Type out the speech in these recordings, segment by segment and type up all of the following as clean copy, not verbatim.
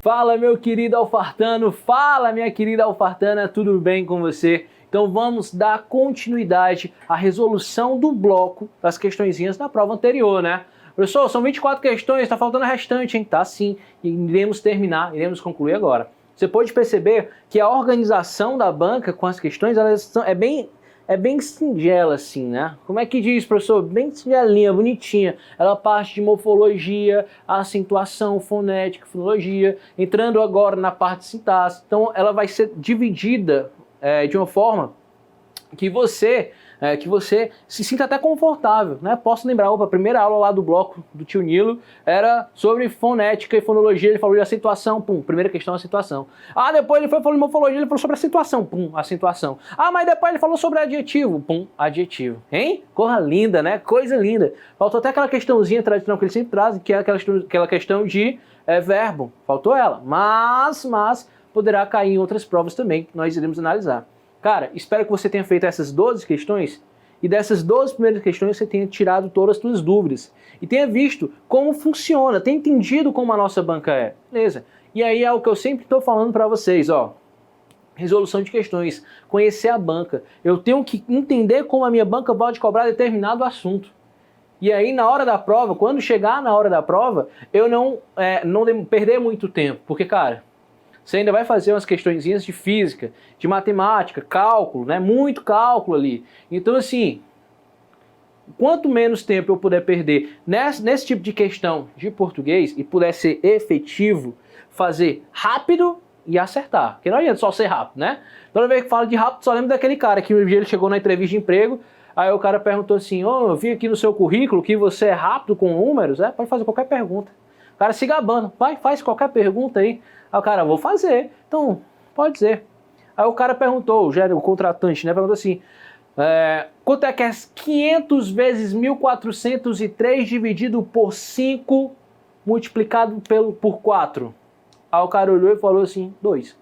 Fala, meu querido alfartano, fala, minha querida alfartana, tudo bem com você? Então vamos dar continuidade à resolução do bloco das questõezinhas da prova anterior, né? Professor, são 24 questões, tá faltando o restante, hein? Tá sim, e iremos terminar, iremos concluir agora. Você pode perceber que a organização da banca com as questões, é bem singela assim, né? Como é que diz, professor? Bem singelinha, bonitinha. Ela parte de morfologia, acentuação, fonética, fonologia, entrando agora na parte de sintaxe. Então ela vai ser dividida de uma forma que você se sinta até confortável, né? Posso lembrar, a primeira aula lá do bloco do tio Nilo era sobre fonética e fonologia, ele falou de acentuação, pum, primeira questão, acentuação. Ah, depois ele falou de morfologia, ele falou sobre acentuação, pum, acentuação. Ah, mas depois ele falou sobre adjetivo, pum, adjetivo. Hein? Coisa linda, né? Coisa linda. Faltou até aquela questãozinha tradicional que ele sempre traz, que é aquela questão de verbo. Faltou ela, mas poderá cair em outras provas também, que nós iremos analisar. Cara, espero que você tenha feito essas 12 questões e dessas 12 primeiras questões você tenha tirado todas as suas dúvidas e tenha visto como funciona, tenha entendido como a nossa banca é, beleza? E aí é o que eu sempre estou falando para vocês, ó, resolução de questões, conhecer a banca. Eu tenho que entender como a minha banca pode cobrar determinado assunto. E aí na hora da prova, quando chegar na hora da prova, eu não perder muito tempo, porque, cara, você ainda vai fazer umas questõezinhas de física, de matemática, cálculo, né? Muito cálculo ali. Então, assim, quanto menos tempo eu puder perder nesse tipo de questão de português e puder ser efetivo, fazer rápido e acertar. Porque não adianta só ser rápido, né? Toda vez que falo de rápido, só lembro daquele cara que um dia ele chegou na entrevista de emprego, aí o cara perguntou assim, eu vi aqui no seu currículo que você é rápido com números, pode fazer qualquer pergunta. O cara se gabando, faz qualquer pergunta aí. Aí o cara, vou fazer. Então, pode ser. Aí o cara perguntou, o contratante, né? Perguntou assim, quanto é que é 500 vezes 1403 dividido por 5 multiplicado por 4? Aí o cara olhou e falou assim, 2.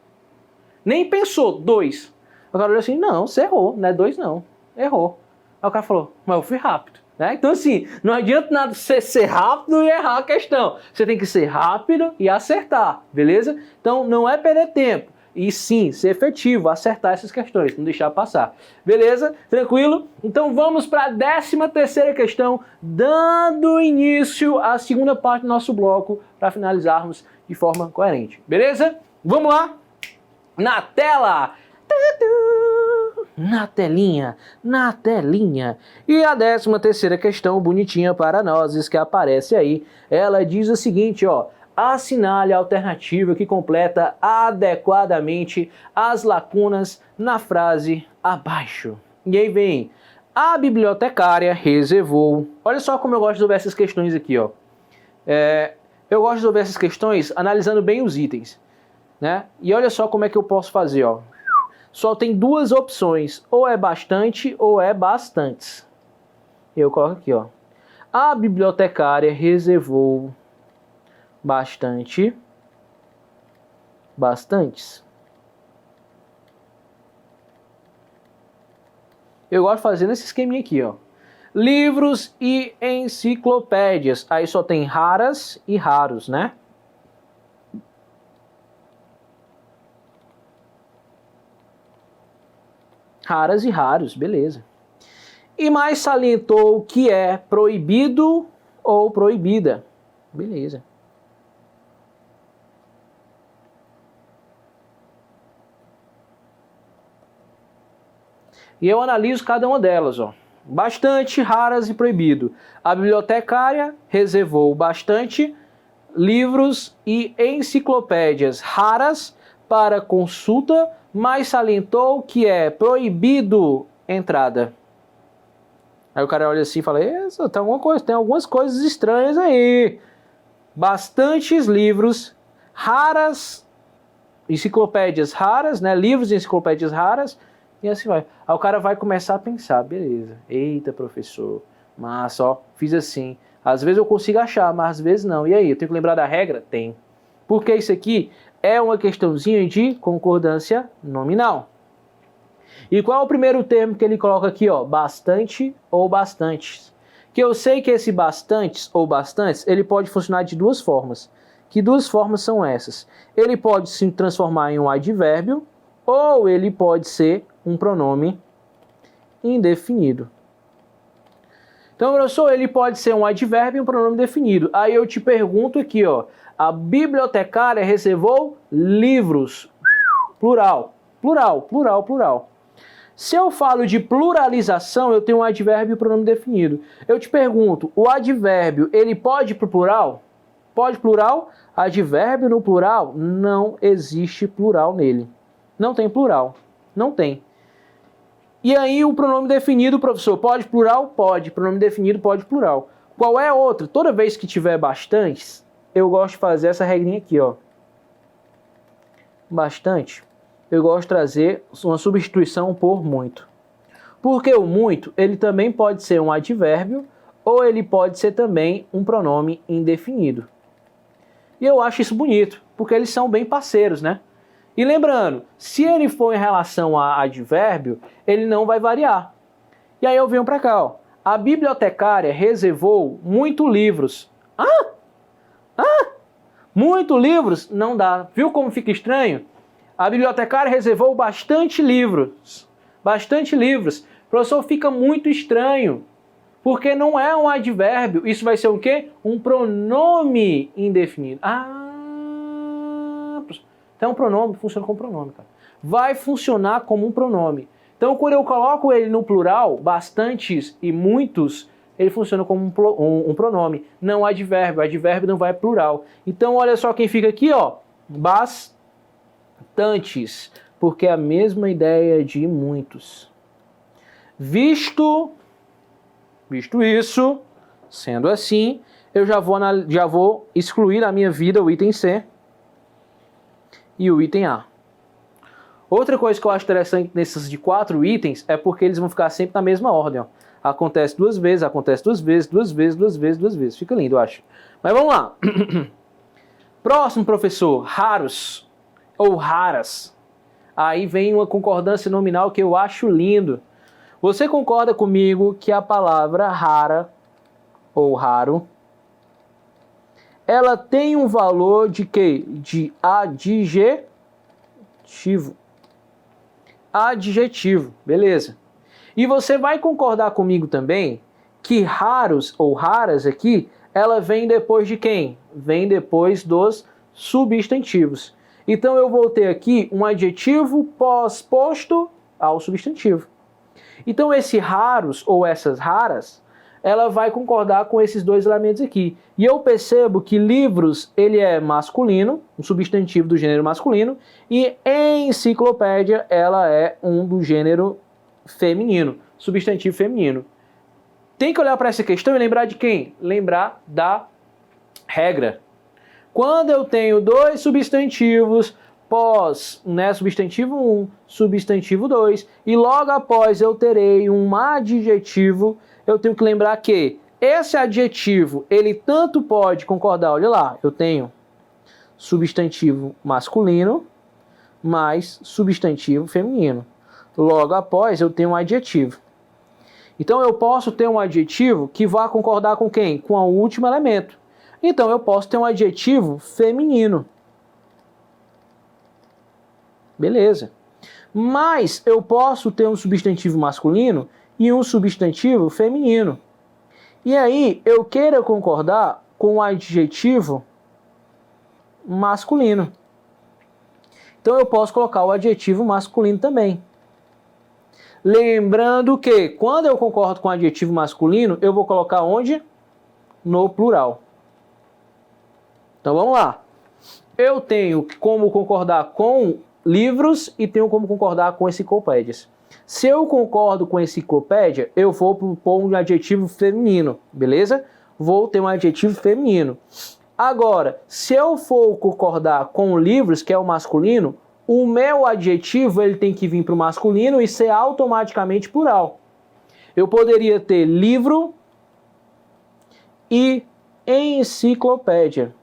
Nem pensou, 2. O cara olhou assim, não, você errou, não é 2 não, errou. Aí o cara falou, mas eu fui rápido. Né? Então assim, não adianta nada você ser rápido e errar a questão. Você tem que ser rápido e acertar, beleza? Então não é perder tempo. E sim, ser efetivo, acertar essas questões, não deixar passar. Beleza? Tranquilo? Então vamos para a 13ª questão, dando início à segunda parte do nosso bloco, para finalizarmos de forma coerente. Beleza? Vamos lá? Na tela! Na telinha. E a 13ª questão, bonitinha para nós, que aparece aí, ela diz o seguinte, ó, assinale a alternativa que completa adequadamente as lacunas na frase abaixo. E aí vem, a bibliotecária reservou, olha só como eu gosto de resolver essas questões aqui, ó. Eu gosto de resolver essas questões analisando bem os itens, né? E olha só como é que eu posso fazer, ó. Só tem duas opções, ou é bastante ou é bastantes. Eu coloco aqui, ó. A bibliotecária reservou bastantes. Eu gosto de fazer nesse esqueminha aqui, ó. Livros e enciclopédias. Aí só tem raras e raros, né? Raras e raros, beleza. E mais salientou que é proibido ou proibida. Beleza. E eu analiso cada uma delas, ó. Bastante, raras e proibido. A bibliotecária reservou bastante livros e enciclopédias raras para consulta, mas salientou que é proibido entrada. Aí o cara olha assim e fala, tem algumas coisas estranhas aí. Bastantes livros, raras, enciclopédias raras, né? Livros e enciclopédias raras, e assim vai. Aí o cara vai começar a pensar, beleza, eita professor, mas ó, fiz assim. Às vezes eu consigo achar, mas às vezes não. E aí, eu tenho que lembrar da regra? Tem. Porque isso aqui é uma questãozinha de concordância nominal. E qual é o primeiro termo que ele coloca aqui, ó? Bastante ou bastantes. Que eu sei que esse bastantes ou bastantes, ele pode funcionar de duas formas. Que duas formas são essas? Ele pode se transformar em um advérbio ou ele pode ser um pronome indefinido. Então, professor, ele pode ser um advérbio e um pronome definido. Aí eu te pergunto aqui, ó, a bibliotecária reservou livros. Plural, plural, plural, plural. Se eu falo de pluralização, eu tenho um advérbio e um pronome definido. Eu te pergunto, o advérbio, ele pode ir para o plural? Pode plural? Advérbio no plural? Não existe plural nele. Não tem plural. Não tem. E aí o pronome definido, professor, pode plural? Pode. Pronome definido pode plural. Qual é a outra? Toda vez que tiver bastantes, eu gosto de fazer essa regrinha aqui, ó. Bastante. Eu gosto de trazer uma substituição por muito. Porque o muito, ele também pode ser um advérbio ou ele pode ser também um pronome indefinido. E eu acho isso bonito, porque eles são bem parceiros, né? E lembrando, se ele for em relação a advérbio, ele não vai variar. E aí eu venho para cá, ó. A bibliotecária reservou muitos livros. Muitos livros? Não dá. Viu como fica estranho? A bibliotecária reservou bastante livros. Bastante livros. Professor, fica muito estranho. Porque não é um advérbio. Isso vai ser o quê? Um pronome indefinido. Então, pronome funciona como pronome, cara. Vai funcionar como um pronome. Então, quando eu coloco ele no plural, bastantes e muitos, ele funciona como um pronome, não advérbio. Advérbio não vai plural. Então, olha só quem fica aqui, ó. Bastantes, porque é a mesma ideia de muitos. Visto isso, sendo assim, eu já vou excluir da minha vida o item C e o item A. Outra coisa que eu acho interessante nesses de 4 itens é porque eles vão ficar sempre na mesma ordem, ó. Acontece 2 vezes, acontece 2 vezes, 2 vezes, 2 vezes, 2 vezes. Fica lindo, eu acho. Mas vamos lá. Próximo, professor, raros ou raras. Aí vem uma concordância nominal que eu acho lindo. Você concorda comigo que a palavra rara ou raro, ela tem um valor de quê? De adjetivo. Adjetivo, beleza. E você vai concordar comigo também que raros ou raras aqui, ela vem depois de quem? Vem depois dos substantivos. Então eu vou ter aqui um adjetivo pós-posto ao substantivo. Então esse raros ou essas raras, ela vai concordar com esses dois elementos aqui. E eu percebo que livros, ele é masculino, um substantivo do gênero masculino, e enciclopédia, ela é um do gênero feminino, substantivo feminino. Tem que olhar para essa questão e lembrar de quem? Lembrar da regra. Quando eu tenho dois substantivos, substantivo 1, substantivo 2, e logo após eu terei um adjetivo, eu tenho que lembrar que esse adjetivo, ele tanto pode concordar, olha lá, eu tenho substantivo masculino mais substantivo feminino. Logo após eu tenho um adjetivo. Então eu posso ter um adjetivo que vá concordar com quem? Com o último elemento. Então eu posso ter um adjetivo feminino. Beleza. Mas eu posso ter um substantivo masculino e um substantivo feminino. E aí eu queira concordar com o adjetivo masculino. Então eu posso colocar o adjetivo masculino também. Lembrando que quando eu concordo com o adjetivo masculino, eu vou colocar onde? No plural. Então vamos lá. Eu tenho como concordar com livros e tenho como concordar com enciclopédias. Se eu concordo com enciclopédia, eu vou pôr um adjetivo feminino, beleza? Vou ter um adjetivo feminino. Agora, se eu for concordar com livros, que é o masculino, o meu adjetivo ele tem que vir para o masculino e ser automaticamente plural. Eu poderia ter livro e enciclopédia.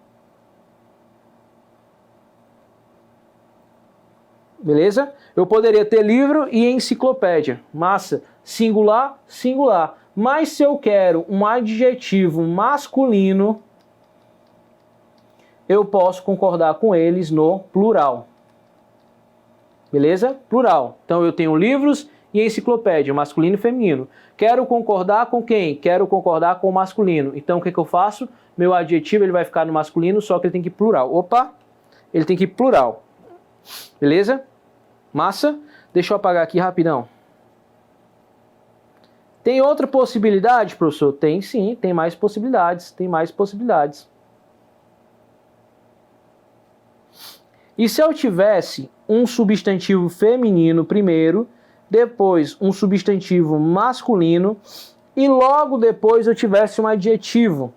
Beleza? Eu poderia ter livro e enciclopédia. Massa. Singular, singular. Mas se eu quero um adjetivo masculino, eu posso concordar com eles no plural. Beleza? Plural. Então eu tenho livros e enciclopédia, masculino e feminino. Quero concordar com quem? Quero concordar com o masculino. Então o que eu faço? Meu adjetivo ele vai ficar no masculino, só que ele tem que ir plural. Opa! Ele tem que ir plural. Beleza? Massa? Deixa eu apagar aqui rapidão. Tem outra possibilidade, professor? Tem sim, tem mais possibilidades. Tem mais possibilidades. E se eu tivesse um substantivo feminino primeiro, depois um substantivo masculino e logo depois eu tivesse um adjetivo?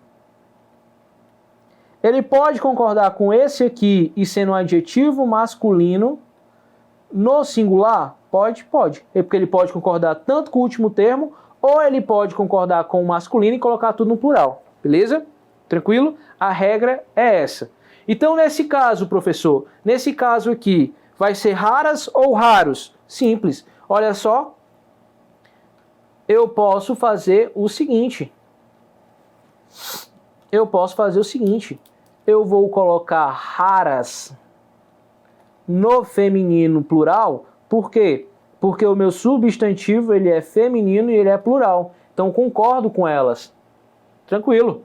Ele pode concordar com esse aqui e sendo um adjetivo masculino no singular? Pode, pode. É porque ele pode concordar tanto com o último termo, ou ele pode concordar com o masculino e colocar tudo no plural. Beleza? Tranquilo? A regra é essa. Então, nesse caso, professor, nesse caso aqui, vai ser raras ou raros? Simples. Olha só. Eu posso fazer o seguinte. Eu vou colocar raras no feminino plural. Por quê? Porque o meu substantivo ele é feminino e ele é plural. Então concordo com elas. Tranquilo.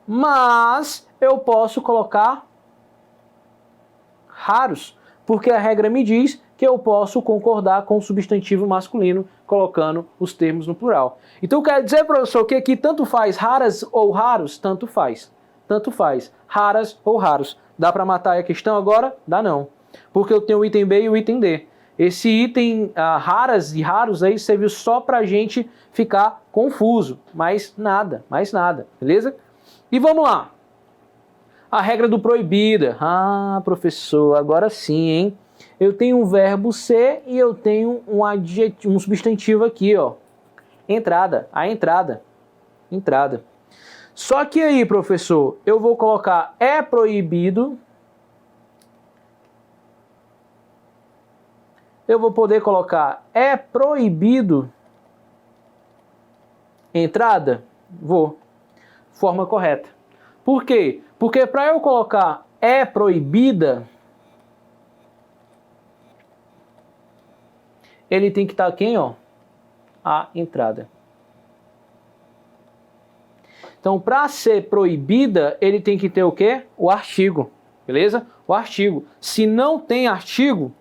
Mas eu posso colocar raros, porque a regra me diz que eu posso concordar com o substantivo masculino colocando os termos no plural. Então quer dizer, professor, que aqui tanto faz raras ou raros? Tanto faz. Tanto faz. Raras ou raros. Dá para matar a questão agora? Dá não. Porque eu tenho o item B e o item D. Esse item raras e raros aí serviu só para a gente ficar confuso. Mais nada, beleza? E vamos lá. A regra do proibida. Ah, professor, agora sim, hein? Eu tenho um verbo ser e eu tenho um adjetivo, um substantivo aqui, ó. Entrada, a entrada. Entrada. Só que aí, professor, eu vou colocar é proibido. Eu vou poder colocar é proibido entrada? Vou. Forma correta. Por quê? Porque para eu colocar é proibida, ele tem que estar quem, ó? A entrada. Então, para ser proibida, ele tem que ter o quê? O artigo. Beleza? O artigo. Se não tem artigo,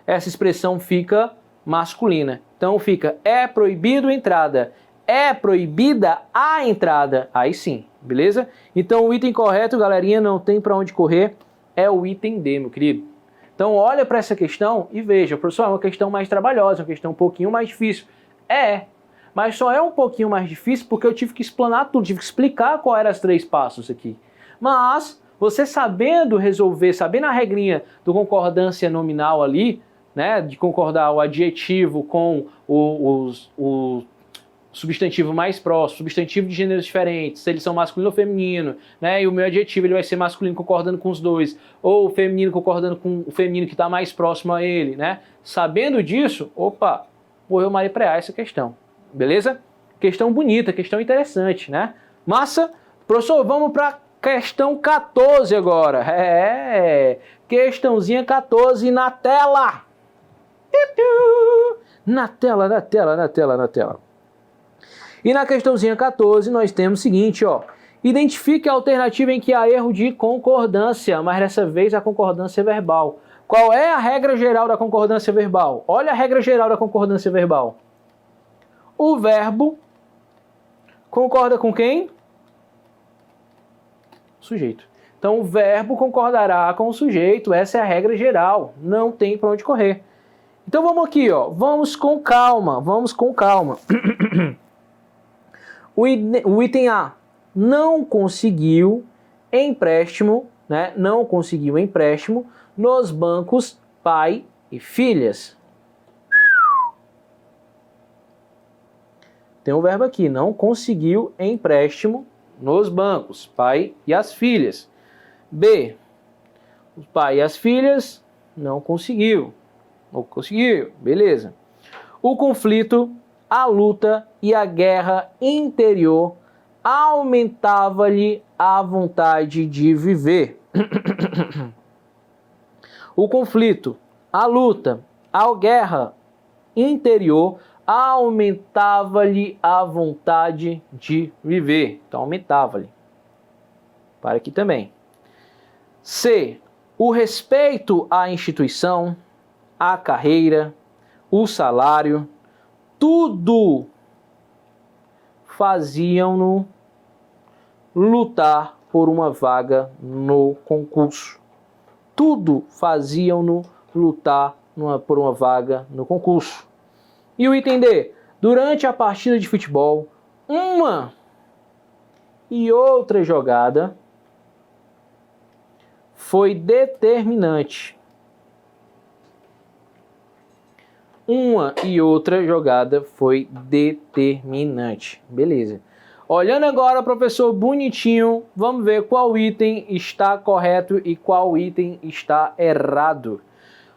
essa expressão fica masculina. Então fica é proibido entrada. É proibida a entrada. Aí sim, beleza? Então o item correto, galerinha, não tem para onde correr, é o item D, meu querido. Então olha para essa questão e veja, professor, é uma questão mais trabalhosa, uma questão um pouquinho mais difícil. É, mas só é um pouquinho mais difícil porque eu tive que explanar tudo, tive que explicar qual eram os 3 passos aqui. Mas você sabendo resolver, sabendo a regrinha do concordância nominal ali, né, de concordar o adjetivo com o substantivo mais próximo, substantivo de gêneros diferentes, se eles são masculino ou feminino, né, e o meu adjetivo ele vai ser masculino concordando com os dois, ou o feminino concordando com o feminino que está mais próximo a ele, né? Sabendo disso, opa, vou eu mareprear essa questão, beleza? Questão bonita, questão interessante, né? Massa? Professor, vamos para questão 14 agora. Questãozinha 14 na tela. Na tela. E na questãozinha 14 nós temos o seguinte, ó. Identifique a alternativa em que há erro de concordância, mas dessa vez a concordância verbal. Qual é a regra geral da concordância verbal? Olha a regra geral da concordância verbal. O verbo concorda com quem? Sujeito. Então o verbo concordará com o sujeito, essa é a regra geral, não tem para onde correr. Então vamos aqui, ó. Vamos com calma. O item A não conseguiu empréstimo, né? Não conseguiu empréstimo nos bancos pai e filhas. Tem um verbo aqui, não conseguiu empréstimo nos bancos pai e as filhas. B, o pai e as filhas não conseguiu. Ou conseguiu, beleza. O conflito, a luta e a guerra interior aumentava-lhe a vontade de viver. O conflito, a luta, a guerra interior aumentava-lhe a vontade de viver. Então, aumentava-lhe. Para aqui também. C. O respeito à instituição, à carreira, o salário, tudo faziam-no lutar por uma vaga no concurso. Tudo faziam-no lutar por uma vaga no concurso. E o item D. Durante a partida de futebol, uma e outra jogada foi determinante. Uma e outra jogada foi determinante. Beleza. Olhando agora, professor, bonitinho, vamos ver qual item está correto e qual item está errado.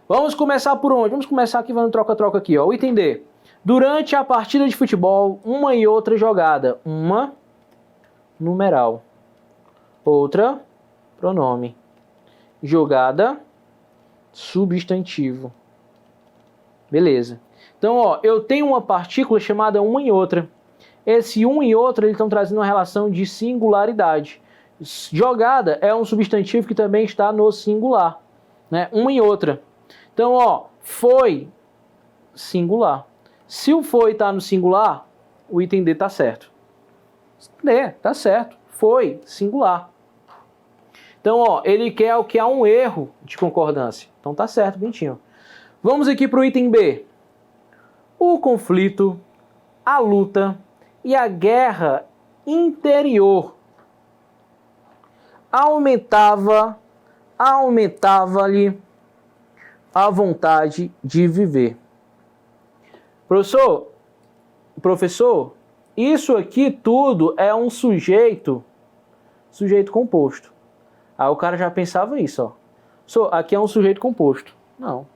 Vamos começar por onde? Vamos começar aqui, vamos troca-troca aqui, ó. O item D. Durante a partida de futebol, uma e outra jogada. Uma, numeral. Outra, pronome. Jogada, substantivo. Beleza. Então, ó, eu tenho uma partícula chamada uma e outra. Esse um e outra, eles estão trazendo uma relação de singularidade. Jogada é um substantivo que também está no singular, né? Uma e outra. Então, ó, foi singular. Se o foi está no singular, o item D está certo. D, tá certo. Foi singular. Então, ó, ele quer o que há um erro de concordância. Então tá certo, bonitinho. Vamos aqui para o item B. O conflito, a luta e a guerra interior aumentava-lhe a vontade de viver. Professor, isso aqui tudo é um sujeito composto. Aí o cara já pensava isso, ó. Aqui é um sujeito composto. Não.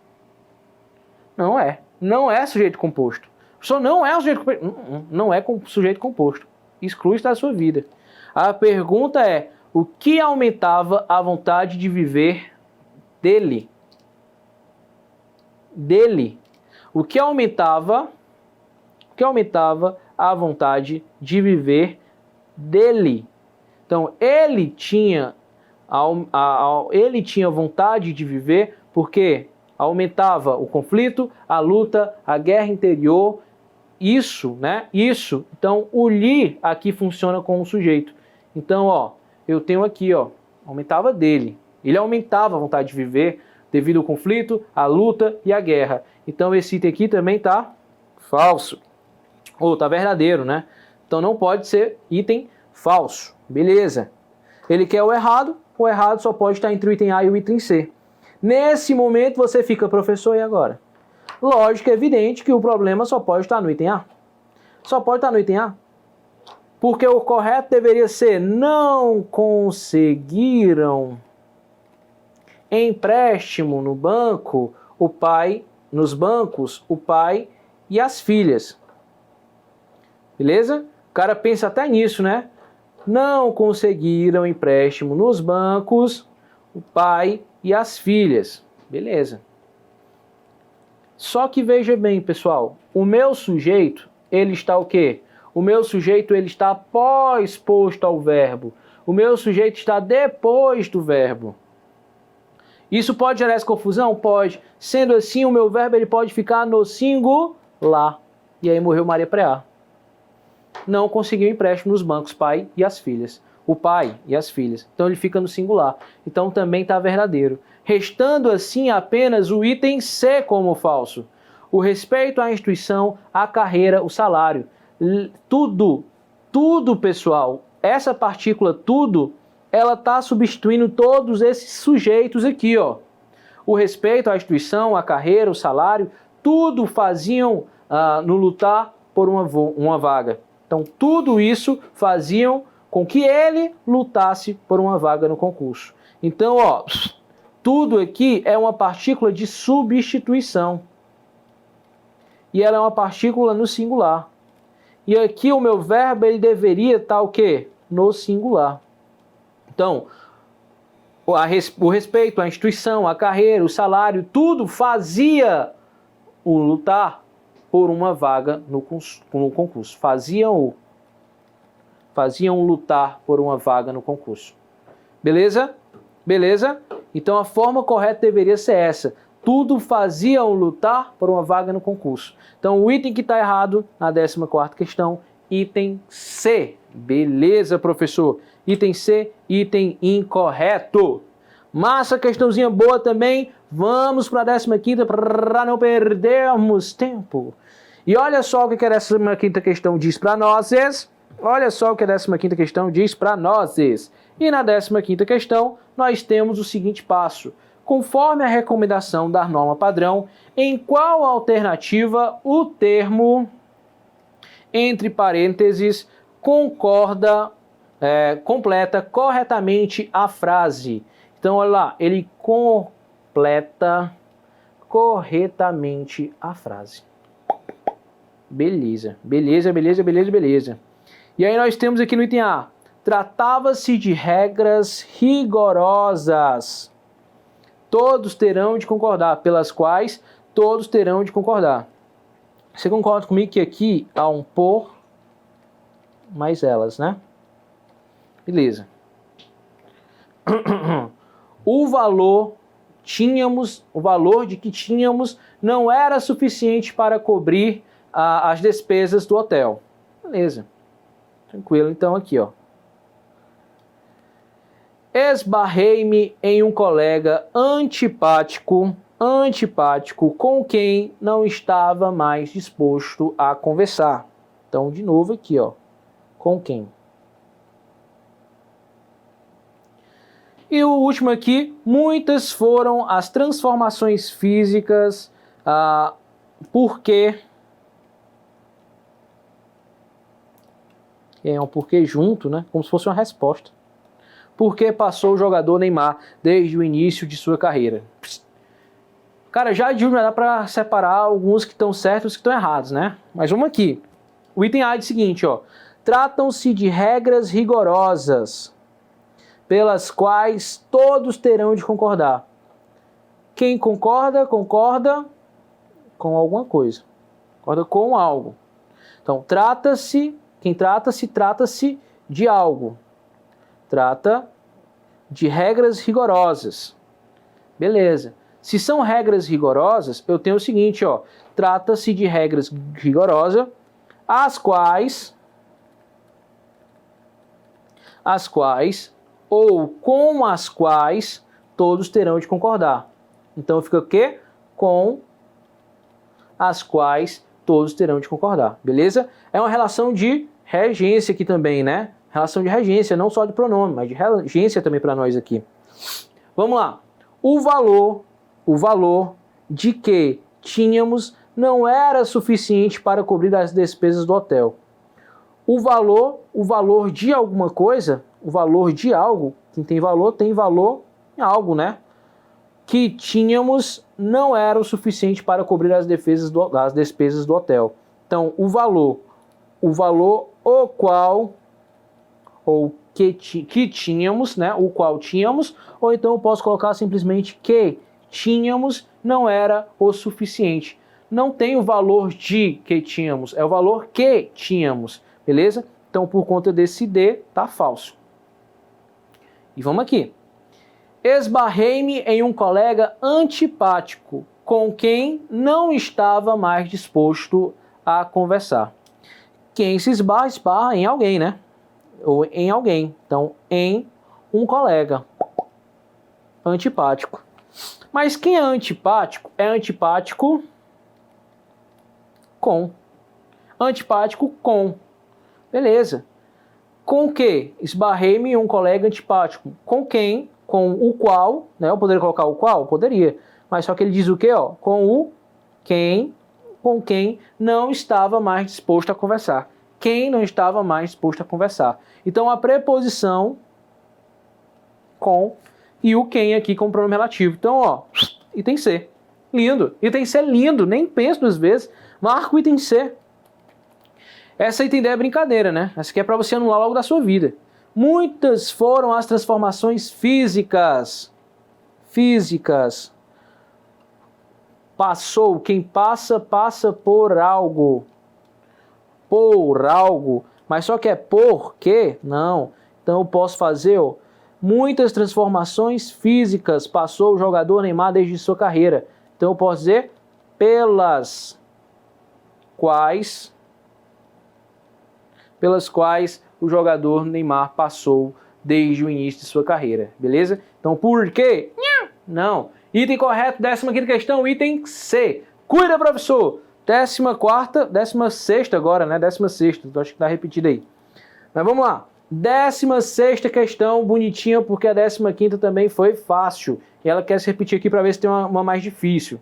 Não é. Não é sujeito composto. Não é um sujeito composto. Não é sujeito composto. Exclui isso da sua vida. A pergunta é, o que aumentava a vontade de viver dele? Dele. O que aumentava a vontade de viver dele? Então, ele tinha vontade de viver porque aumentava o conflito, a luta, a guerra interior, isso, né? Isso. Então, o li aqui funciona como sujeito. Então, ó, eu tenho aqui, ó, aumentava dele. Ele aumentava a vontade de viver devido ao conflito, a luta e a guerra. Então, esse item aqui também tá falso. Ou tá verdadeiro, né? Então, não pode ser item falso. Beleza. Ele quer o errado só pode estar entre o item A e o item C. Nesse momento você fica, professor, e agora? Lógico, é evidente que o problema só pode estar no item A. Só pode estar no item A. Porque o correto deveria ser, não conseguiram empréstimo no banco, nos bancos, o pai e as filhas. Beleza? O cara pensa até nisso, né? Não conseguiram empréstimo nos bancos, o pai e as filhas. Beleza. Só que veja bem, pessoal, o meu sujeito, ele está o quê? O meu sujeito, ele está pós-posto ao verbo. O meu sujeito está depois do verbo. Isso pode gerar essa confusão? Pode. Sendo assim, o meu verbo ele pode ficar no singular. E aí morreu Maria Preá. Não conseguiu empréstimo nos bancos, pai e as filhas. O pai e as filhas. Então ele fica no singular. Então também está verdadeiro. Restando assim apenas o item C como falso. O respeito à instituição, à carreira, o salário. Tudo, pessoal. Essa partícula tudo, ela está substituindo todos esses sujeitos aqui, ó. O respeito à instituição, à carreira, o salário, tudo faziam no lutar por uma vaga. Então, tudo isso faziam com que ele lutasse por uma vaga no concurso. Então, ó, tudo aqui é uma partícula de substituição. E ela é uma partícula no singular. E aqui o meu verbo ele deveria estar o quê? No singular. Então, o respeito, a instituição, a carreira, o salário, tudo fazia o lutar por uma vaga no concurso. Faziam lutar por uma vaga no concurso. Beleza? Beleza? Então a forma correta deveria ser essa. Tudo faziam lutar por uma vaga no concurso. Então o item que está errado na 14ª questão, item C. Beleza, professor? Item C, item incorreto. Massa, questãozinha boa também. Vamos para a 15ª para não perdermos tempo. E olha só o que a 15ª questão diz para nós. Olha só o que a 15ª questão diz para nós. E na 15ª questão, nós temos o seguinte passo. Conforme a recomendação da norma padrão, em qual alternativa o termo, entre parênteses, completa corretamente a frase? Então, olha lá, ele completa corretamente a frase. Beleza, beleza, beleza, beleza, beleza. E aí nós temos aqui no item A, tratava-se de regras rigorosas. Todos terão de concordar, pelas quais todos terão de concordar. Você concorda comigo que aqui há um por mais elas, né? Beleza. O valor de que tínhamos não era suficiente para cobrir as despesas do hotel. Beleza. Tranquilo, então aqui, ó. Esbarrei-me em um colega antipático com quem não estava mais disposto a conversar. Então, de novo aqui, ó. Com quem? E o último aqui, muitas foram as transformações físicas, porque... É um porquê junto, né? Como se fosse uma resposta. Porque passou o jogador Neymar desde o início de sua carreira. Cara, já de dá para separar alguns que estão certos e os que estão errados, né? Mas vamos aqui. O item A é o seguinte, ó. Tratam-se de regras rigorosas, pelas quais todos terão de concordar. Quem concorda, concorda com alguma coisa. Concorda com algo. Então, quem trata-se de algo. Trata de regras rigorosas. Beleza. Se são regras rigorosas, eu tenho o seguinte, ó. Trata-se de regras rigorosas, as quais, ou com as quais, todos terão de concordar. Então fica o quê? Com as quais todos terão de concordar. Beleza? É uma relação de regência aqui também, né? Relação de regência, não só de pronome, mas de regência também para nós aqui. Vamos lá. O valor de que tínhamos não era suficiente para cobrir as despesas do hotel. O valor de alguma coisa, o valor de algo, quem tem valor em algo, né? Que tínhamos não era o suficiente para cobrir as despesas do hotel. Então, o valor o qual, ou que tínhamos, né? O qual tínhamos, ou então eu posso colocar simplesmente que tínhamos não era o suficiente. Não tem o valor de que tínhamos, é o valor que tínhamos, beleza? Então, por conta desse D, tá falso. E vamos aqui. Esbarrei-me em um colega antipático, com quem não estava mais disposto a conversar. Quem se esbarra em alguém, né? Ou em alguém. Então, em um colega antipático. Mas quem é antipático? É antipático com. Antipático com. Beleza. Com o que? Esbarrei-me em um colega antipático. Com quem? Com o qual, né? Eu poderia colocar o qual? Poderia. Mas só que ele diz o quê, ó? Com o quem, com quem não estava mais disposto a conversar. Quem não estava mais disposto a conversar. Então a preposição com e o quem aqui com o pronome relativo. Então, ó, item C. Lindo. Item C é lindo, nem penso duas vezes. Marca o item C. Essa item D é brincadeira, né? Essa aqui é para você anular logo da sua vida. Muitas foram as transformações físicas. Físicas. Passou. Quem passa, passa por algo. Por algo. Mas só que é por quê? Não. Então eu posso fazer, ó, muitas transformações físicas passou o jogador Neymar desde sua carreira. Então eu posso dizer pelas quais o jogador Neymar passou desde o início de sua carreira, beleza? Então por quê? Não. Item correto, 15ª questão, item C. Cuida, professor! 14ª, 16ª agora, né? 16ª, acho que tá repetido aí. Mas vamos lá. 16ª questão, bonitinha, porque a 15ª também foi fácil. E ela quer se repetir aqui para ver se tem uma mais difícil.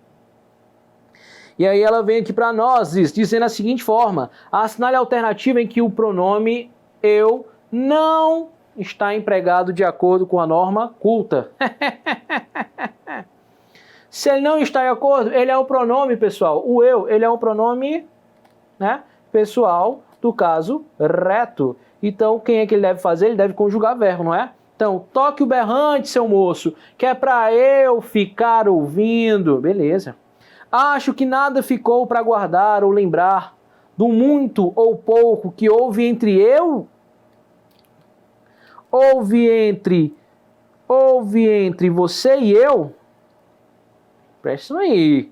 E aí ela vem aqui para nós, dizendo a seguinte forma: assinale a alternativa em que o pronome eu não está empregado de acordo com a norma culta. Se ele não está de acordo, ele é o pronome, pessoal. O eu, ele é um pronome, né, pessoal do caso reto. Então, quem é que ele deve fazer? Ele deve conjugar verbo, não é? Então, toque o berrante, seu moço, que é para eu ficar ouvindo. Beleza. Acho que nada ficou para guardar ou lembrar do muito ou pouco que houve entre eu. Houve entre você e eu. Presta aí.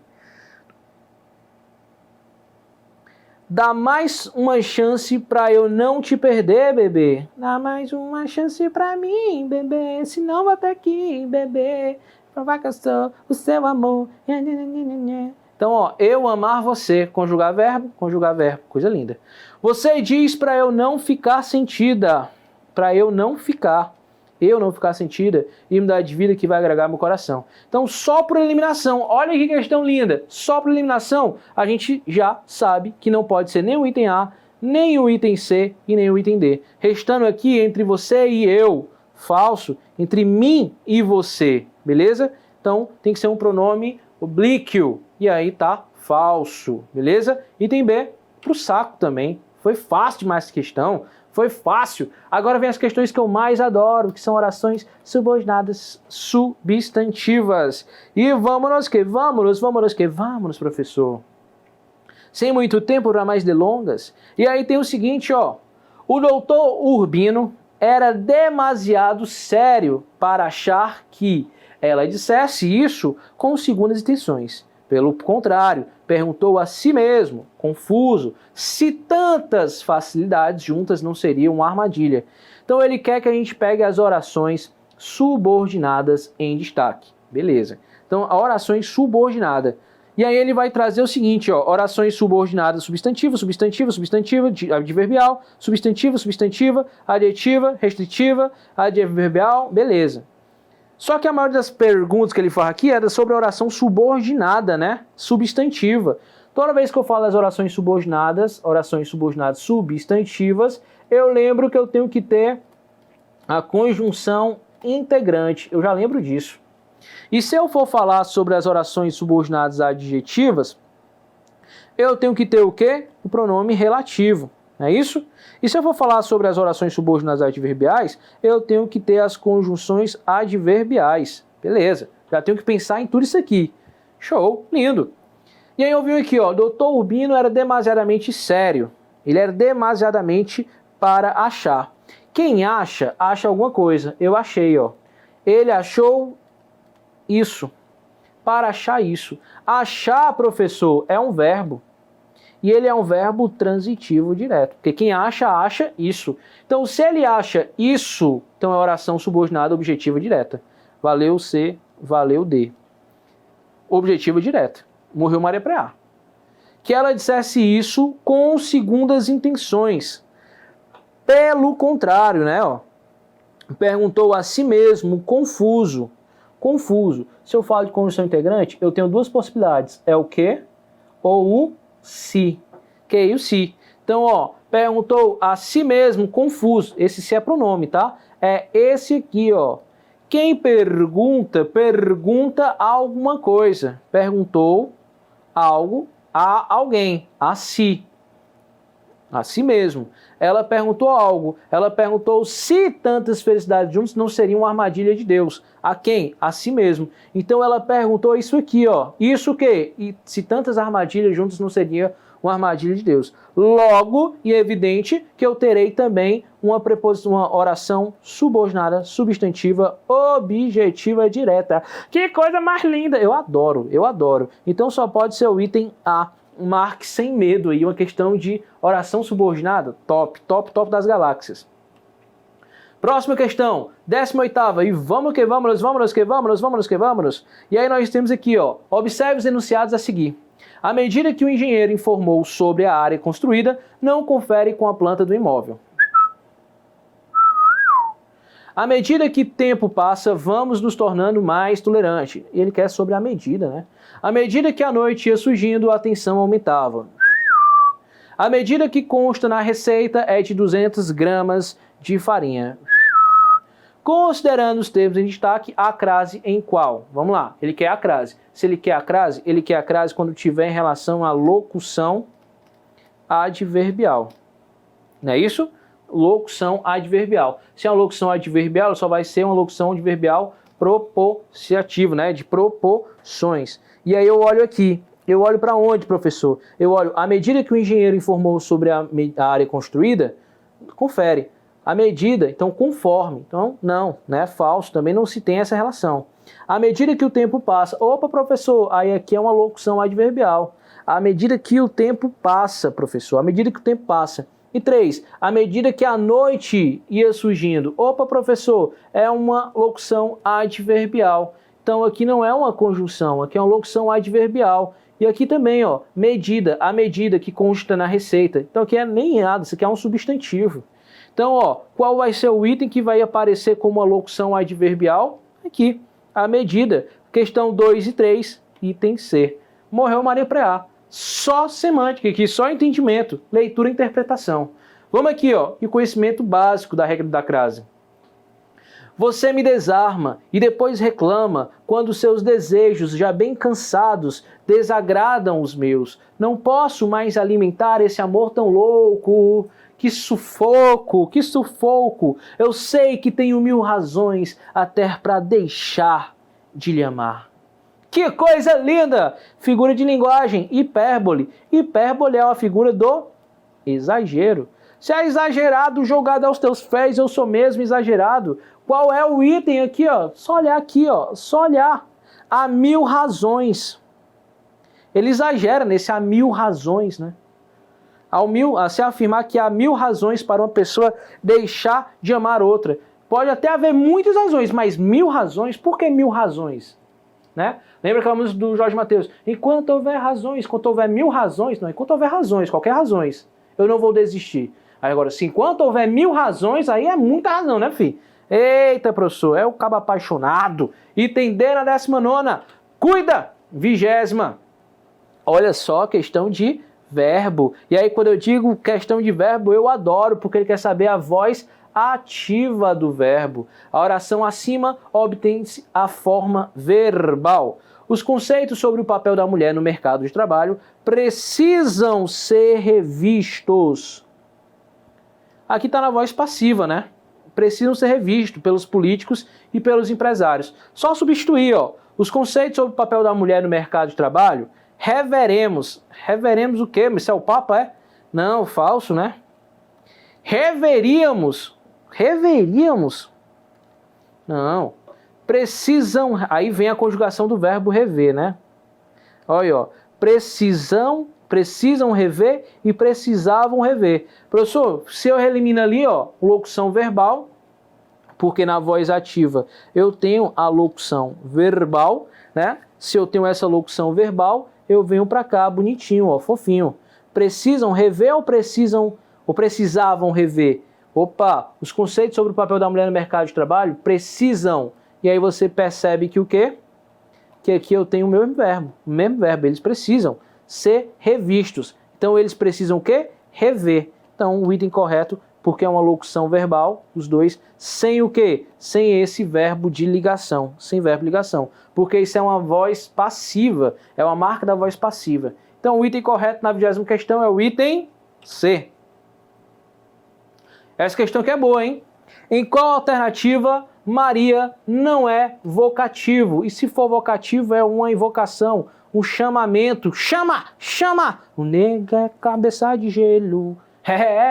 Dá mais uma chance pra eu não te perder, bebê. Dá mais uma chance pra mim, bebê. Senão vou até aqui, bebê. Provar que eu sou o seu amor. Então, ó, eu amar você. Conjugar verbo, coisa linda. Você diz pra eu não ficar sentida. Pra eu não ficar sentida e mudar de vida que vai agregar meu coração. Então, só por eliminação, olha que questão linda, só por eliminação, a gente já sabe que não pode ser nem o item A, nem o item C e nem o item D. Restando aqui entre você e eu, falso, entre mim e você, beleza? Então, tem que ser um pronome oblíquo, e aí tá falso, beleza? Item B, pro saco também, foi fácil demais essa questão. Foi fácil. Agora vem as questões que eu mais adoro, que são orações subordinadas substantivas. E vamos, professor. Sem muito tempo para mais delongas. E aí tem o seguinte, ó. O doutor Urbino era demasiado sério para achar que ela dissesse isso com segundas intenções. Pelo contrário, perguntou a si mesmo, confuso, se tantas facilidades juntas não seriam uma armadilha. Então ele quer que a gente pegue as orações subordinadas em destaque. Beleza. Então, a orações subordinada. E aí ele vai trazer o seguinte, ó, orações subordinadas, substantivo, substantivo, substantivo, adverbial, substantivo, substantiva, adjetiva, restritiva, adverbial, beleza. Só que a maioria das perguntas que ele faz aqui era sobre a oração subordinada, né? Substantiva. Toda vez que eu falo das orações subordinadas substantivas, eu lembro que eu tenho que ter a conjunção integrante. Eu já lembro disso. E se eu for falar sobre as orações subordinadas adjetivas, eu tenho que ter o quê? O pronome relativo. Não é isso? E se eu for falar sobre as orações subordinadas adverbiais, eu tenho que ter as conjunções adverbiais. Beleza. Já tenho que pensar em tudo isso aqui. Show. Lindo. E aí eu vi aqui, ó. Doutor Urbino era demasiadamente sério. Ele era demasiadamente para achar. Quem acha, acha alguma coisa. Eu achei, ó. Ele achou isso. Para achar isso. Achar, professor, é um verbo. E ele é um verbo transitivo direto. Porque quem acha, acha isso. Então, se ele acha isso, então é oração subordinada objetiva direta. Valeu C, valeu D. Objetiva direta. Morreu Maria Preá. Que ela dissesse isso com segundas intenções. Pelo contrário, né? Ó, perguntou a si mesmo, confuso. Confuso. Se eu falo de conjunção integrante, eu tenho duas possibilidades. É o que ou o se. Que é o se. Então, ó, perguntou a si mesmo, confuso. Esse se é pronome, tá? É esse aqui, ó. Quem pergunta, pergunta alguma coisa. Perguntou algo a alguém, a si. A si mesmo. Ela perguntou algo. Ela perguntou se tantas felicidades juntas não seriam uma armadilha de Deus. A quem? A si mesmo. Então ela perguntou isso aqui, ó. Isso o quê? E se tantas armadilhas juntas não seria uma armadilha de Deus. Logo, e é evidente que eu terei também uma preposição, uma oração subordinada, substantiva, objetiva, direta. Que coisa mais linda! Eu adoro, eu adoro. Então só pode ser o item A. Marque sem medo aí, uma questão de oração subordinada. Top, top, top das galáxias. Próxima questão, 18ª, e vamos que vamos, vamos que vamos, vamos que vamos. E aí nós temos aqui, ó, observe os enunciados a seguir. À medida que o engenheiro informou sobre a área construída, não confere com a planta do imóvel. À medida que tempo passa, vamos nos tornando mais tolerantes. E ele quer sobre a medida, né? À medida que a noite ia surgindo, a tensão aumentava. A medida que consta na receita é de 200 gramas de farinha. Considerando os termos em destaque, a crase em qual? Vamos lá, ele quer a crase. Se ele quer a crase quando tiver em relação à locução adverbial. Não é isso? Locução adverbial. Se é uma locução adverbial, só vai ser uma locução adverbial propositiva, né? De proporções. E aí eu olho aqui. Eu olho para onde, professor? Eu olho, à medida que o engenheiro informou sobre a área construída, confere. A medida, então conforme. Então, não, né? Falso, também não se tem essa relação. À medida que o tempo passa. Opa, professor, aí aqui é uma locução adverbial. À medida que o tempo passa, professor. À medida que o tempo passa. E 3, à medida que a noite ia surgindo. Opa, professor, é uma locução adverbial. Então aqui não é uma conjunção, aqui é uma locução adverbial. E aqui também, ó, medida, a medida que consta na receita. Então aqui é nem nada, isso aqui é um substantivo. Então, ó, qual vai ser o item que vai aparecer como uma locução adverbial? Aqui, a medida. Questão 2 e 3, item C. Morreu Maria Preá. Só semântica aqui, só entendimento, leitura e interpretação. Vamos aqui, ó, e conhecimento básico da regra da crase. Você me desarma e depois reclama quando seus desejos, já bem cansados, desagradam os meus. Não posso mais alimentar esse amor tão louco. Que sufoco, que sufoco. Eu sei que tenho 1000 razões até para deixar de lhe amar. Que coisa linda! Figura de linguagem, hipérbole. Hipérbole é uma figura do exagero. Se é exagerado, jogado aos teus pés, eu sou mesmo exagerado. Qual é o item aqui, ó? Só olhar aqui, ó. Só olhar. Há 1000 razões. Ele exagera nesse há 1000 razões, né? Se afirmar que há 1000 razões para uma pessoa deixar de amar outra. Pode até haver muitas razões, mas 1000 razões? Por que 1000 razões? Né? Lembra aquela música do Jorge Mateus? Enquanto houver razões, enquanto houver 1000 razões, não, enquanto houver razões, qualquer razões, eu não vou desistir. Aí agora, se enquanto houver 1000 razões, aí é muita razão, né, filho? Eita, professor, é o cabo apaixonado. Item D na 19ª. Cuida! 20ª. Olha só, questão de verbo. E aí quando eu digo questão de verbo, eu adoro, porque ele quer saber a voz ativa do verbo. A oração acima obtém-se a forma verbal. Os conceitos sobre o papel da mulher no mercado de trabalho precisam ser revistos. Aqui está na voz passiva, né? Precisam ser revistos pelos políticos e pelos empresários. Só substituir, ó, os conceitos sobre o papel da mulher no mercado de trabalho. Reveremos. Reveremos o quê? Isso é o Papa, é? Não, falso, né? Reveríamos. Reveríamos? Não. Precisam. Aí vem a conjugação do verbo rever, né? Olha, ó. Precisam rever e precisavam rever. Professor, se eu elimino ali, ó, locução verbal, porque na voz ativa eu tenho a locução verbal, né? Se eu tenho essa locução verbal, eu venho para cá bonitinho, ó, fofinho. Precisam rever ou precisavam rever? Opa, os conceitos sobre o papel da mulher no mercado de trabalho precisam. E aí você percebe que o quê? Que aqui eu tenho o mesmo verbo, eles precisam ser revistos. Então eles precisam o quê? Rever. Então o item correto, porque é uma locução verbal, os dois, sem o quê? Sem esse verbo de ligação, sem verbo de ligação. Porque isso é uma voz passiva, é uma marca da voz passiva. Então o item correto na 20ª questão é o item C. Essa questão que é boa, hein? Em qual alternativa Maria não é vocativo? E se for vocativo, é uma invocação, um chamamento. Chama, chama! O nega é cabeça de gelo.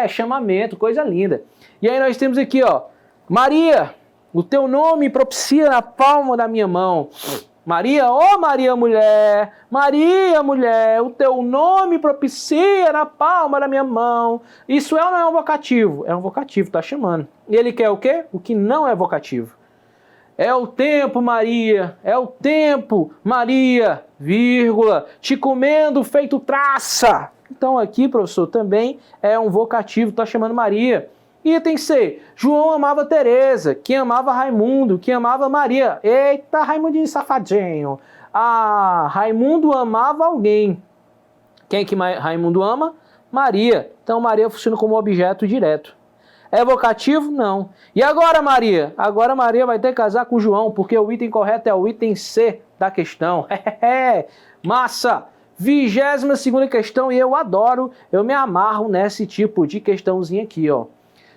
Chamamento, coisa linda. E aí nós temos aqui, ó, Maria, o teu nome propicia na palma da minha mão. Maria, ó Maria mulher, o teu nome propicia na palma da minha mão. Isso é ou não é um vocativo? É um vocativo, tá chamando. E ele quer o quê? O que não é vocativo. É o tempo, Maria, é o tempo, Maria, vírgula, te comendo feito traça. Então aqui, professor, também é um vocativo, tá chamando Maria. Item C, João amava Teresa, que amava Raimundo, que amava Maria. Eita, Raimundinho safadinho. Ah, Raimundo amava alguém. Quem que Raimundo ama? Maria. Então Maria funciona como objeto direto. É vocativo? Não. E agora, Maria? Agora Maria vai ter que casar com João, porque o item correto é o item C da questão. Massa! 22ª questão, e eu me amarro nesse tipo de questãozinha aqui, ó.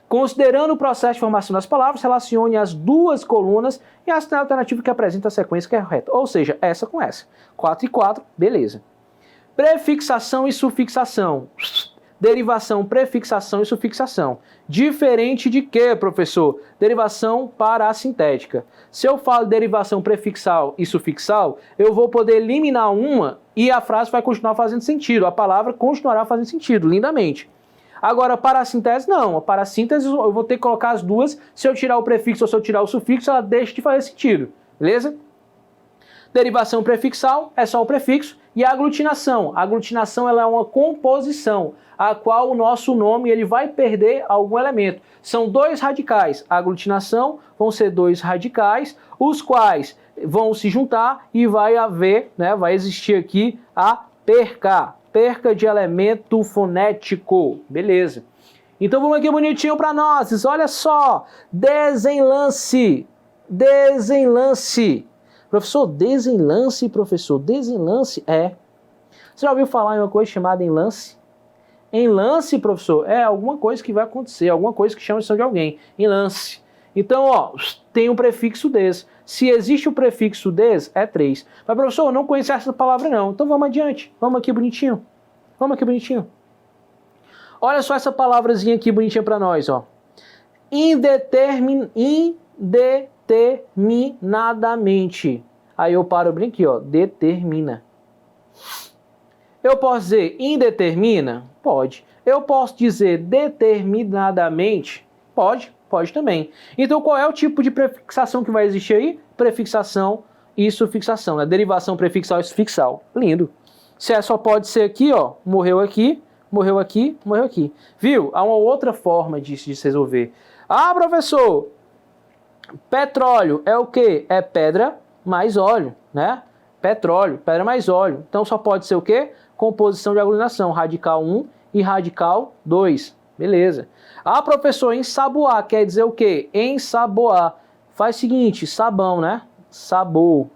Considerando o processo de formação das palavras, relacione as duas colunas e assinale a alternativa que apresenta a sequência correta. Ou seja, essa com essa. 4 e 4, beleza. Prefixação e sufixação. Derivação, prefixação e sufixação. Diferente de quê, professor? Derivação parassintética. Se eu falo derivação prefixal e sufixal, eu vou poder eliminar uma e a frase vai continuar fazendo sentido. A palavra continuará fazendo sentido, lindamente. Agora, parassíntese, não. A parassíntese, eu vou ter que colocar as duas. Se eu tirar o prefixo ou se eu tirar o sufixo, ela deixa de fazer sentido. Beleza? Derivação prefixal é só o prefixo. E a aglutinação. A aglutinação ela é uma composição, a qual o nosso nome ele vai perder algum elemento. São dois radicais. A aglutinação vão ser dois radicais, os quais vão se juntar e vai haver, né, vai existir aqui a perca de elemento fonético. Beleza. Então vamos aqui bonitinho para nós. Olha só. Desenlace. Desenlace. Professor, desenlace, professor. Desenlace é. Você já ouviu falar em uma coisa chamada enlace? Enlace, professor, é alguma coisa que vai acontecer, alguma coisa que chama a atenção de alguém. Enlace. Então, ó, tem um prefixo des. Se existe o prefixo des, é 3. Mas, professor, eu não conheço essa palavra não. Então vamos adiante. Vamos aqui bonitinho. Vamos aqui bonitinho. Olha só essa palavrazinha aqui bonitinha para nós, ó. Indeterminadamente. Aí eu paro bem aqui, ó. Determina. Eu posso dizer indetermina? Pode. Eu posso dizer determinadamente? Pode. Pode também. Então qual é o tipo de prefixação que vai existir aí? Prefixação e sufixação, né? Derivação prefixal e sufixal. Lindo. Se é só pode ser aqui, ó, morreu aqui, morreu aqui, morreu aqui. Viu? Há uma outra forma de se resolver. Ah, professor, petróleo é o quê? É pedra mais óleo, né? Petróleo, pedra mais óleo. Então só pode ser o quê? Composição de aglutinação, radical 1 e radical 2. Beleza. Ah, professor, ensaboar quer dizer o quê? Ensaboar. Faz o seguinte, sabão, né? Sabor.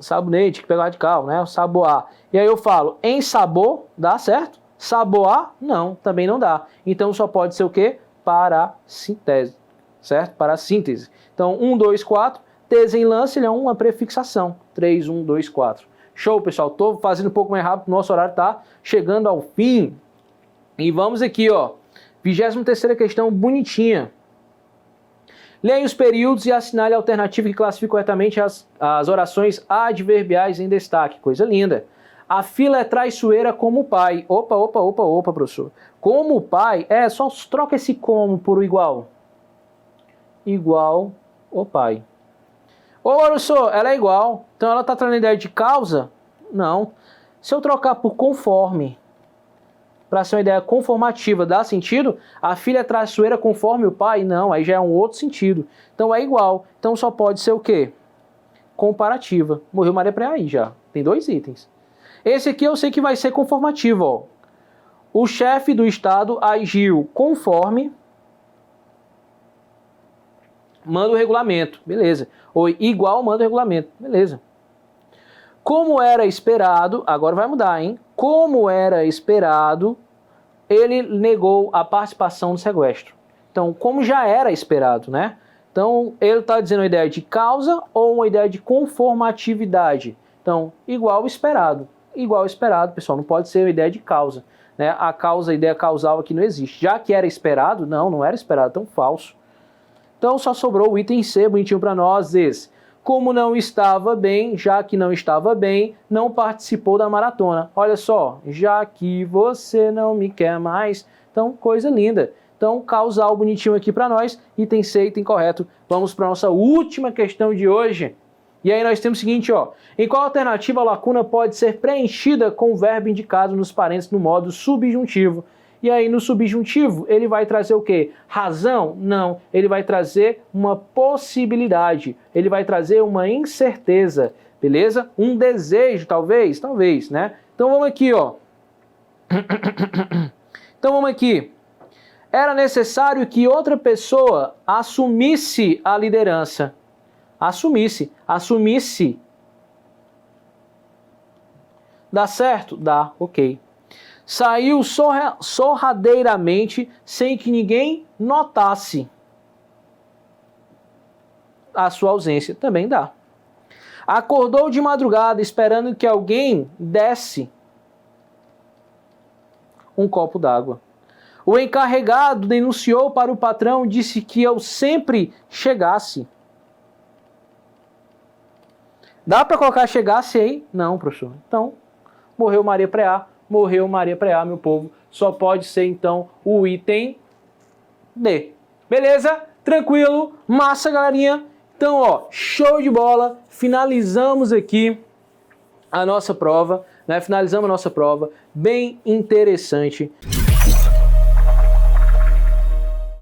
Sabonete, que pega o radical, né? Saboar. E aí eu falo, ensabor, dá certo? Saboar, não, também não dá. Então só pode ser o quê? Parassíntese, certo? Parassíntese. Então, 1, 2, 4. Desenlace, ele é uma prefixação. 3, 1, 2, 4. Show, pessoal. Tô fazendo um pouco mais rápido, nosso horário tá chegando ao fim. E vamos aqui, ó. 23ª questão, bonitinha. Leia os períodos e assinale a alternativa que classifica corretamente as orações adverbiais em destaque. Coisa linda. A fila é traiçoeira como o pai. Opa, professor. Como o pai, só troca esse como por o igual. Igual o pai. Ô, professor, ela é igual. Então ela está trazendo ideia de causa? Não. Se eu trocar por conforme, para ser uma ideia conformativa, dá sentido? A filha é traiçoeira conforme o pai? Não, aí já é um outro sentido. Então é igual. Então só pode ser o quê? Comparativa. Morreu Maria para aí já. Tem 2 itens. Esse aqui eu sei que vai ser conformativo, ó. O chefe do Estado agiu conforme manda o regulamento. Beleza. Ou igual manda o regulamento. Beleza. Como era esperado, agora vai mudar, hein? Como era esperado, ele negou a participação no sequestro. Então, como já era esperado, né? Então, ele está dizendo uma ideia de causa ou uma ideia de conformatividade. Então, igual esperado. Igual esperado, pessoal, não pode ser uma ideia de causa. Né? A causa, a ideia causal aqui não existe. Já que era esperado, não era esperado, tão falso. Então, só sobrou o item C, bonitinho para nós, esse. Como não estava bem, já que não estava bem, não participou da maratona. Olha só, já que você não me quer mais. Então, coisa linda. Então, causal bonitinho aqui para nós, item C, item correto. Vamos para a nossa última questão de hoje. E aí nós temos o seguinte, ó. Em qual alternativa a lacuna pode ser preenchida com o verbo indicado nos parênteses no modo subjuntivo? E aí no subjuntivo ele vai trazer o quê? Razão? Não. Ele vai trazer uma possibilidade. Ele vai trazer uma incerteza. Beleza? Um desejo, talvez? Talvez, né? Então vamos aqui, ó. Então vamos aqui. Era necessário que outra pessoa assumisse a liderança. Assumisse. Dá certo? Dá, ok. Saiu sorradeiramente sem que ninguém notasse a sua ausência. Também dá. Acordou de madrugada esperando que alguém desse um copo d'água. O encarregado denunciou para o patrão, disse que eu sempre chegasse. Dá para colocar chegasse aí? Não, professor. Então, morreu Maria Preá, meu povo. Só pode ser, então, o item D. Beleza? Tranquilo? Massa, galerinha? Então, ó, show de bola. Finalizamos aqui a nossa prova, né? Finalizamos a nossa prova. Bem interessante.